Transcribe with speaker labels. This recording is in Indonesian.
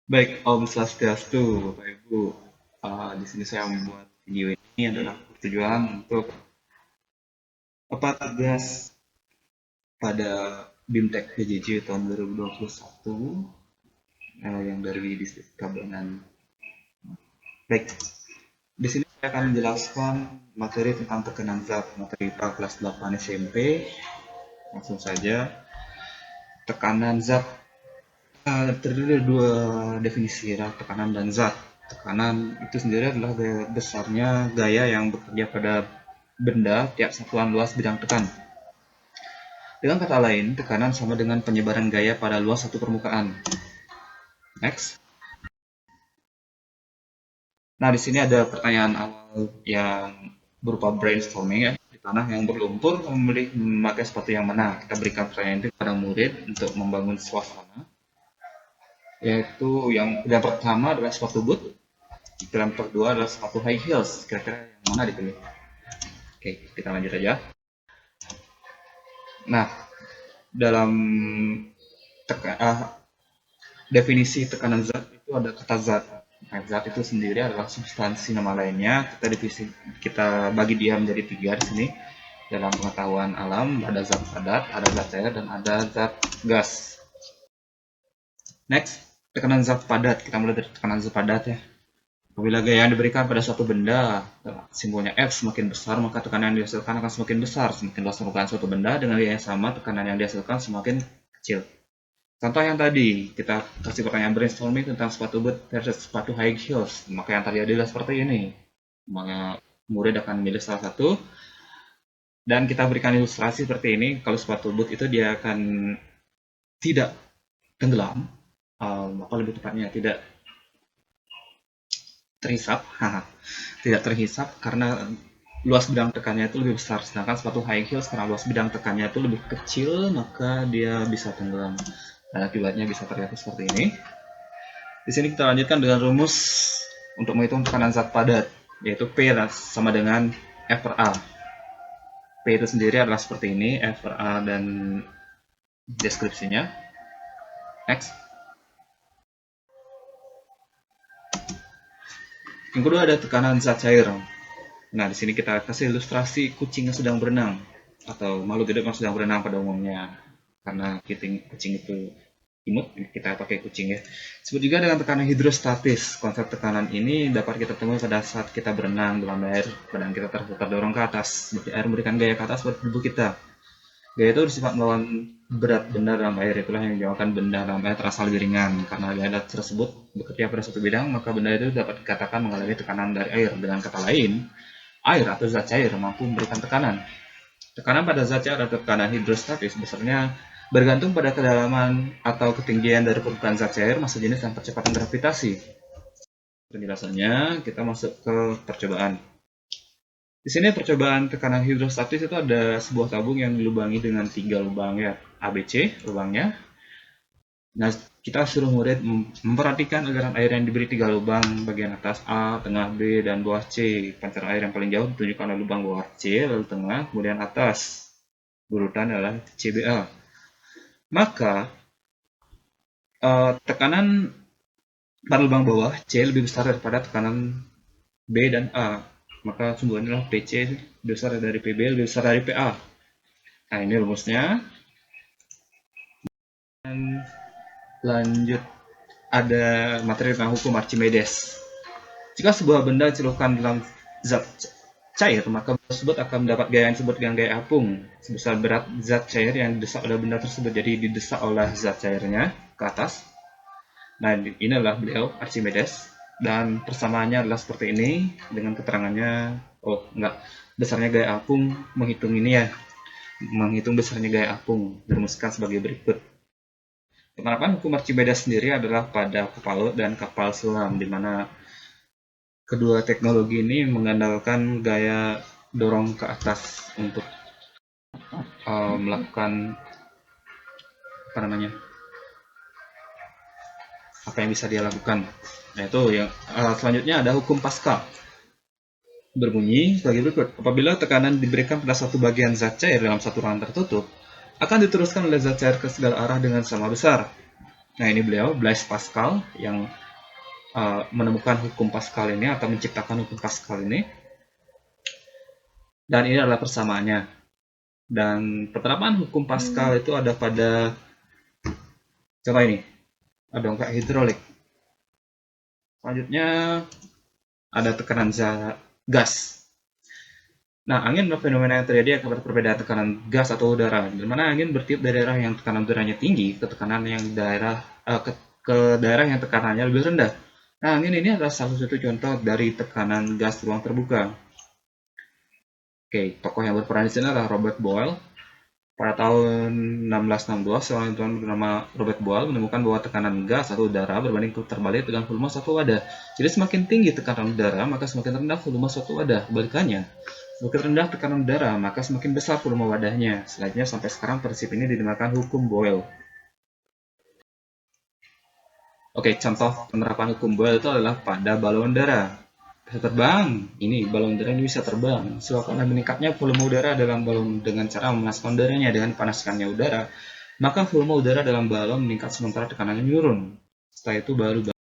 Speaker 1: Baik, Om Swastiastu, Bapak Ibu. Di sini saya membuat video ini adalah tujuan untuk tugas pada BIMTEK PJJ tahun 2021 yang dari Distrik Kabangan. Baik, di sini saya akan menjelaskan materi tentang tekanan zat, materi IPA kelas 8 SMP. Langsung saja, tekanan zat terdiri dari dua definisi ya, tekanan dan zat. Tekanan itu sendiri adalah besarnya gaya yang bekerja pada benda tiap satuan luas bidang tekan. Dengan kata lain, tekanan sama dengan penyebaran gaya pada luas satu permukaan. Next. Nah, di sini ada pertanyaan awal yang berupa brainstorming ya. Di tanah yang berlumpur, memilih memakai sepatu yang mana? Kita berikan pertanyaan itu kepada murid untuk membangun suasana. Yaitu yang pertama adalah sepatu boot, yang kedua adalah sepatu high heels. Kira-kira yang mana dipilih? Oke, kita lanjut aja. Nah, dalam teka, uh, definisi tekanan zat itu ada kata zat. Nah, zat itu sendiri adalah substansi nama lainnya. Kita bagi dia menjadi tiga di sini. Dalam pengetahuan alam ada zat padat, ada zat cair, dan ada zat gas. Next, tekanan zat padat. Kita mulai dari tekanan zat padat ya. Apabila gaya yang diberikan pada suatu benda, simbolnya F semakin besar, maka tekanan yang dihasilkan akan semakin besar. Semakin luas permukaan suatu benda dengan gaya yang sama, tekanan yang dihasilkan semakin kecil. Contoh yang tadi, kita kasih pertanyaan brainstorming tentang sepatu boot versus sepatu high heels. Maka yang tadi adalah seperti ini. Maka murid akan memilih salah satu, dan kita berikan ilustrasi seperti ini. Kalau sepatu boot itu dia akan tidak tenggelam, apa lebih tepatnya tidak terhisap, tidak terhisap karena luas bidang tekannya itu lebih besar. Sedangkan sepatu high heels karena luas bidang tekannya itu lebih kecil, maka dia bisa tenggelam. Dan akibatnya bisa terlihat seperti ini. Di sini kita lanjutkan dengan rumus untuk menghitung tekanan zat padat, yaitu P sama dengan F per A. P itu sendiri adalah seperti ini, F per A dan deskripsinya. Next. Yang kedua ada tekanan zat cair. Nah, di sini kita kasih ilustrasi kucing yang sedang berenang atau makhluk hidup yang sedang berenang pada umumnya. Karena kucing itu imut, kita pakai kucing ya. Disebut juga dengan tekanan hidrostatis. Konsep tekanan ini dapat kita temui pada saat kita berenang dalam air, badan kita terdorong ke atas, seperti air memberikan gaya ke atas buat tubuh kita. Gaya itu bersifat melawan berat benda dalam air, itulah yang menyebabkan benda dalam air terasa lebih ringan. Karena gaya tersebut bekerja pada suatu bidang, maka benda itu dapat dikatakan mengalami tekanan dari air. Dengan kata lain, air atau zat cair mampu memberikan tekanan. Tekanan pada zat cair atau tekanan hidrostatis besarnya bergantung pada kedalaman atau ketinggian dari permukaan zat cair, massa jenis, dan percepatan gravitasi. Penjelasannya, kita masuk ke percobaan. Di sini percobaan tekanan hidrostatis itu ada sebuah tabung yang dilubangi dengan 3 lubang ya, ABC lubangnya. Nah, kita suruh murid memperhatikan aliran air yang diberi 3 lubang, bagian atas A, tengah B, dan bawah C. Pancaran air yang paling jauh ditunjukkan oleh lubang bawah C, lalu tengah, kemudian atas. Urutan adalah CBA. Maka tekanan pada lubang bawah C lebih besar daripada tekanan B dan A. Maka sumbernya adalah PC lebih besar dari PB, lebih besar dari PA. Nah, ini rumusnya. Dan lanjut, ada materi tentang hukum Archimedes. Jika sebuah benda dicelupkan dalam zat cair, maka benda tersebut akan mendapat gaya yang disebut dengan gaya apung sebesar berat zat cair yang didesak oleh benda tersebut. Jadi didesak oleh zat cairnya ke atas. Nah, ini adalah beliau Archimedes, dan persamaannya adalah seperti ini dengan keterangannya. Oh, enggak, besarnya gaya apung menghitung ini ya, menghitung besarnya gaya apung dirumuskan sebagai berikut. Penerapan hukum Archimedes sendiri adalah pada kapal laut dan kapal selam, di mana kedua teknologi ini mengandalkan gaya dorong ke atas untuk melakukan apa yang bisa dia lakukan. Nah, itu yang selanjutnya ada hukum Pascal. Berbunyi sebagai berikut. Apabila tekanan diberikan pada satu bagian zat cair dalam satu ruangan tertutup, akan diteruskan oleh zat cair ke segala arah dengan sama besar. Nah, ini beliau, Blaise Pascal, yang menemukan hukum Pascal ini atau menciptakan hukum Pascal ini. Dan ini adalah persamaannya. Dan penerapan hukum Pascal itu ada pada, coba ini, ada dongkrak hidrolik. Selanjutnya ada tekanan gas. Nah, angin adalah fenomena yang terjadi akibat perbedaan tekanan gas atau udara, di mana angin bertiup dari daerah yang tekanan udaranya tinggi ke tekanan yang ke daerah yang tekanannya lebih rendah. Nah, angin ini adalah salah satu contoh dari tekanan gas ruang terbuka. Oke, tokoh yang berperan di sini adalah Robert Boyle. Pada tahun 1662, seorang ilmuwan bernama Robert Boyle menemukan bahwa tekanan gas atau udara berbanding terbalik dengan volume suatu wadah. Jadi semakin tinggi tekanan udara, maka semakin rendah volume suatu wadah. Kebalikannya, semakin rendah tekanan udara, maka semakin besar volume wadahnya. Selanjutnya, sampai sekarang prinsip ini dinamakan hukum Boyle. Oke, contoh penerapan hukum Boyle itu adalah pada balon udara. Bisa terbang, ini balon udara ini bisa terbang. Sebab meningkatnya volume udara dalam balon dengan cara memanaskan udaranya. Dengan panaskannya udara, maka volume udara dalam balon meningkat sementara tekanannya menurun. Setelah itu baru